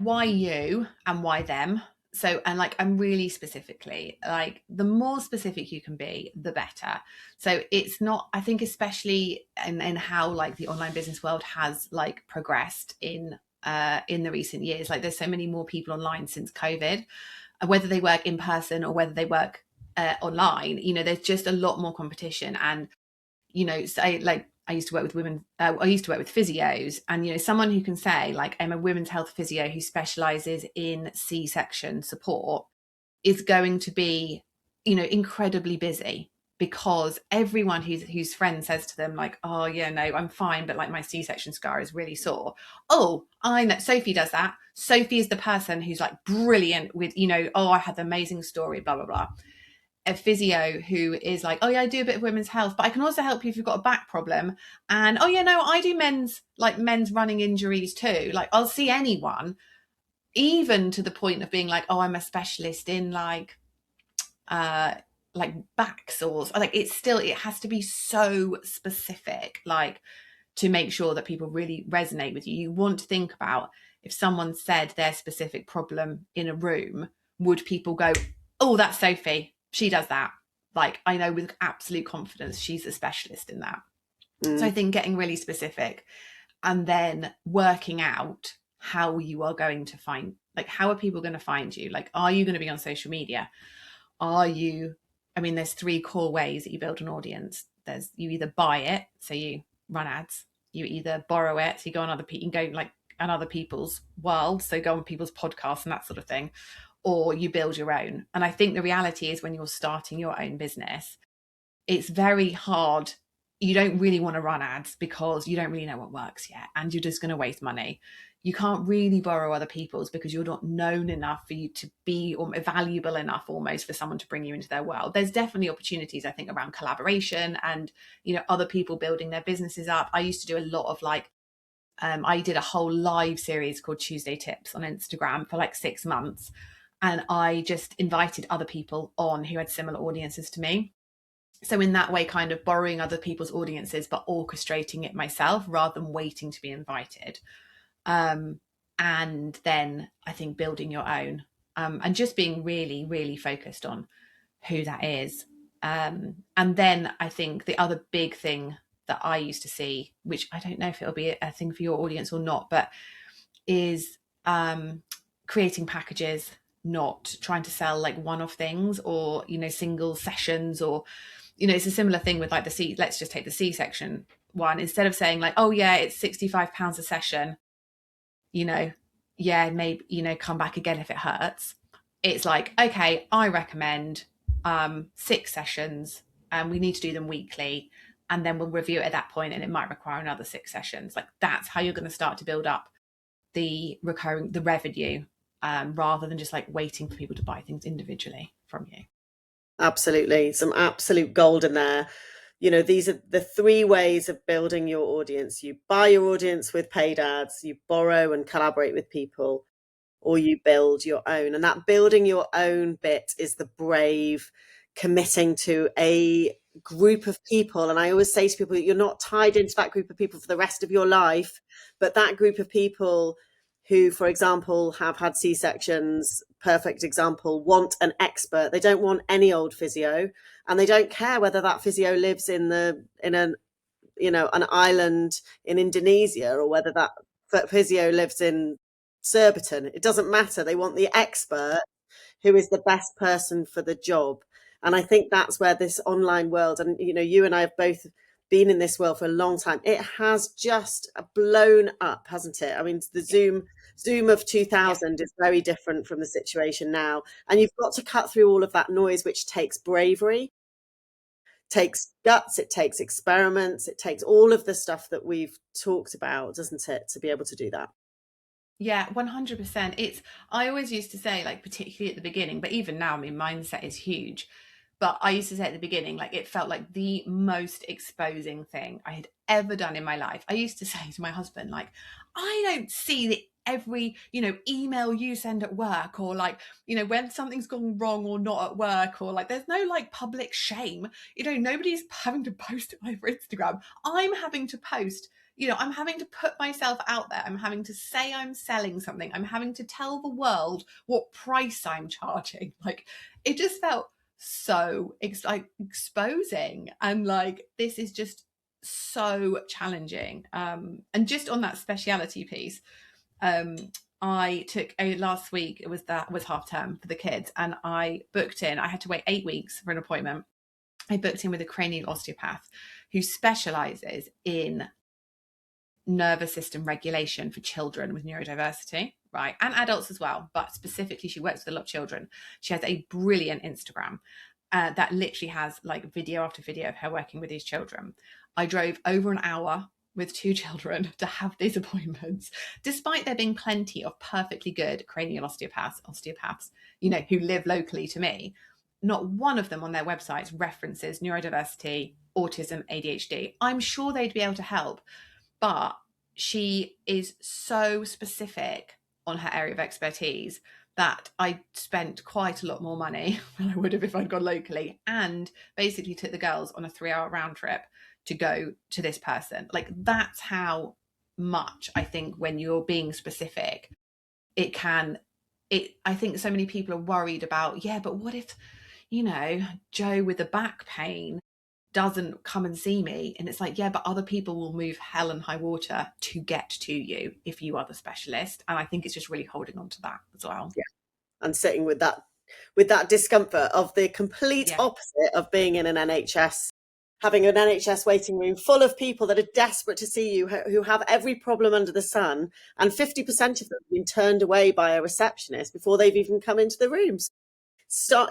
why you and why them. So, and like, I'm really specifically, like, the more specific you can be, the better. So it's not, I think, especially in how like the online business world has like progressed in the recent years, like there's so many more people online since COVID, whether they work in person or whether they work online, you know, there's just a lot more competition. And you know, say like I used to work with women, I used to work with physios, and you know, someone who can say like I'm a women's health physio who specializes in C-section support is going to be, you know, incredibly busy, because everyone whose friend says to them like, oh yeah, no, I'm fine, but like my C-section scar is really sore. Oh, I know Sophie does that. Sophie is the person who's like brilliant with, you know, oh, I had the amazing story, blah blah blah. A physio who is like, oh yeah, I do a bit of women's health, but I can also help you if you've got a back problem. And oh yeah, no, I do men's running injuries too. Like I'll see anyone, even to the point of being like, oh, I'm a specialist in uh like back sores. Like it's still, it has to be so specific, like to make sure that people really resonate with you. You want to think about, if someone said their specific problem in a room, would people go, oh, that's Sophie, she does that, like I know with absolute confidence she's a specialist in that. So I think getting really specific, and then working out how you are going to find, like, how are people going to find you? Like, are you going to be on social media? Are you, I mean, there's three core ways that you build an audience. There's, you either buy it, so you run ads, you either borrow it, so you go on other people, you can go like on other people's world, so go on people's podcasts and that sort of thing, or you build your own. And I think the reality is, when you're starting your own business, it's very hard. You don't really want to run ads because you don't really know what works yet, and you're just going to waste money. You can't really borrow other people's because you're not known enough for you to be, or valuable enough almost, for someone to bring you into their world. There's definitely opportunities, I think, around collaboration and, you know, other people building their businesses up. I used to do a lot of like, I did a whole live series called Tuesday Tips on Instagram for like 6 months. And I just invited other people on who had similar audiences to me. So in that way, kind of borrowing other people's audiences, but orchestrating it myself rather than waiting to be invited. Um, and then I think building your own, and just being really, really focused on who that is. And then I think the other big thing that I used to see, which I don't know if it'll be a thing for your audience or not, but is creating packages, not trying to sell like one-off things, or, you know, single sessions, or, you know, it's a similar thing with like the C, let's just take the C-section one. Instead of saying like, oh yeah, it's £65 a session, you know, yeah, maybe, you know, come back again if it hurts. It's like, okay, I recommend 6 sessions, and we need to do them weekly, and then we'll review it at that point, and it might require another 6 sessions. Like that's how you're going to start to build up the revenue, rather than just like waiting for people to buy things individually from you. Absolutely. Some absolute gold in there. You know, these are the three ways of building your audience. You buy your audience with paid ads, you borrow and collaborate with people, or you build your own. And that building your own bit is the brave committing to a group of people. And I always say to people, you're not tied into that group of people for the rest of your life, but that group of people who, for example, have had C-sections, perfect example, want an expert. They don't want any old physio, and they don't care whether that physio lives in an an island in Indonesia, or whether that physio lives in Surbiton. It doesn't matter. They want the expert who is the best person for the job. And I think that's where this online world, and you know, you and I have both been in this world for a long time. It has just blown up, hasn't it? I mean, the Yeah. Zoom of Yeah. 2000 is very different from the situation now. And you've got to cut through all of that noise, which takes bravery, takes guts, it takes experiments, it takes all of the stuff that we've talked about, doesn't it, to be able to do that. Yeah, 100%. It's, I always used to say, like, particularly at the beginning, but even now, I mean, mindset is huge. But I used to say at the beginning, like, it felt like the most exposing thing I had ever done in my life. I used to say to my husband, like, I don't see the every, you know, email you send at work, or like, you know, when something's gone wrong or not at work, or like, there's no like public shame. You know, nobody's having to post it over Instagram. I'm having to post, I'm having to put myself out there. I'm having to say I'm selling something. I'm having to tell the world what price I'm charging. Like, it just felt so exposing, and like, this is just so challenging. And just on that speciality piece, I took a last week, it was half term for the kids, and I booked in. I had to wait 8 weeks for an appointment. I booked in with a cranial osteopath who specializes in nervous system regulation for children with neurodiversity, right? And adults as well, but specifically she works with a lot of children. She has a brilliant Instagram that literally has like video after video of her working with these children. I drove over an hour with 2 children to have these appointments, despite there being plenty of perfectly good cranial osteopaths, who live locally to me. Not one of them on their websites references neurodiversity, autism, ADHD. I'm sure they'd be able to help, but she is so specific on her area of expertise that I spent quite a lot more money than I would have if I'd gone locally, and basically took the girls on a 3-hour round trip to go to this person. Like, that's how much I think when you're being specific, I think so many people are worried about, yeah, but what if, Joe with the back pain doesn't come and see me? And it's like, yeah, but other people will move hell and high water to get to you if you are the specialist. And I think it's just really holding on to that as well. Yeah. And sitting with that discomfort of the complete opposite of being in an NHS, having an NHS waiting room full of people that are desperate to see you, who have every problem under the sun, and 50% of them have been turned away by a receptionist before they've even come into the rooms. Stark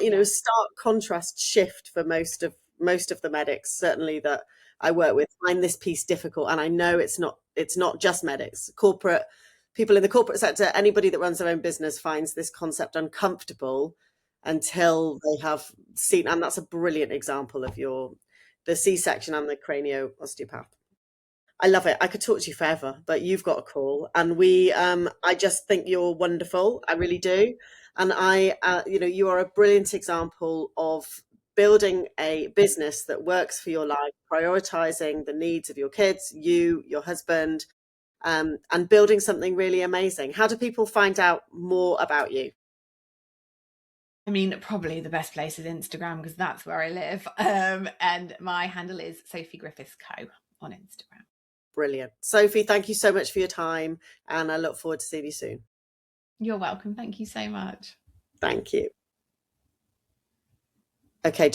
contrast shift for most of the medics, certainly that I work with, find this piece difficult. And I know it's not just medics. Corporate people in the corporate sector, anybody that runs their own business finds this concept uncomfortable until they have seen. And that's a brilliant example of the C-section and the cranio osteopath. I love it. I could talk to you forever, but you've got a call, and I just think you're wonderful. I really do. And you are a brilliant example of building a business that works for your life, prioritizing the needs of your kids, your husband, and building something really amazing. How do people find out more about you? I mean, probably the best place is Instagram, because that's where I live. And my handle is Sophie Griffiths Co on Instagram. Brilliant. Sophie, thank you so much for your time, and I look forward to seeing you soon. You're welcome. Thank you so much. Thank you. Okay.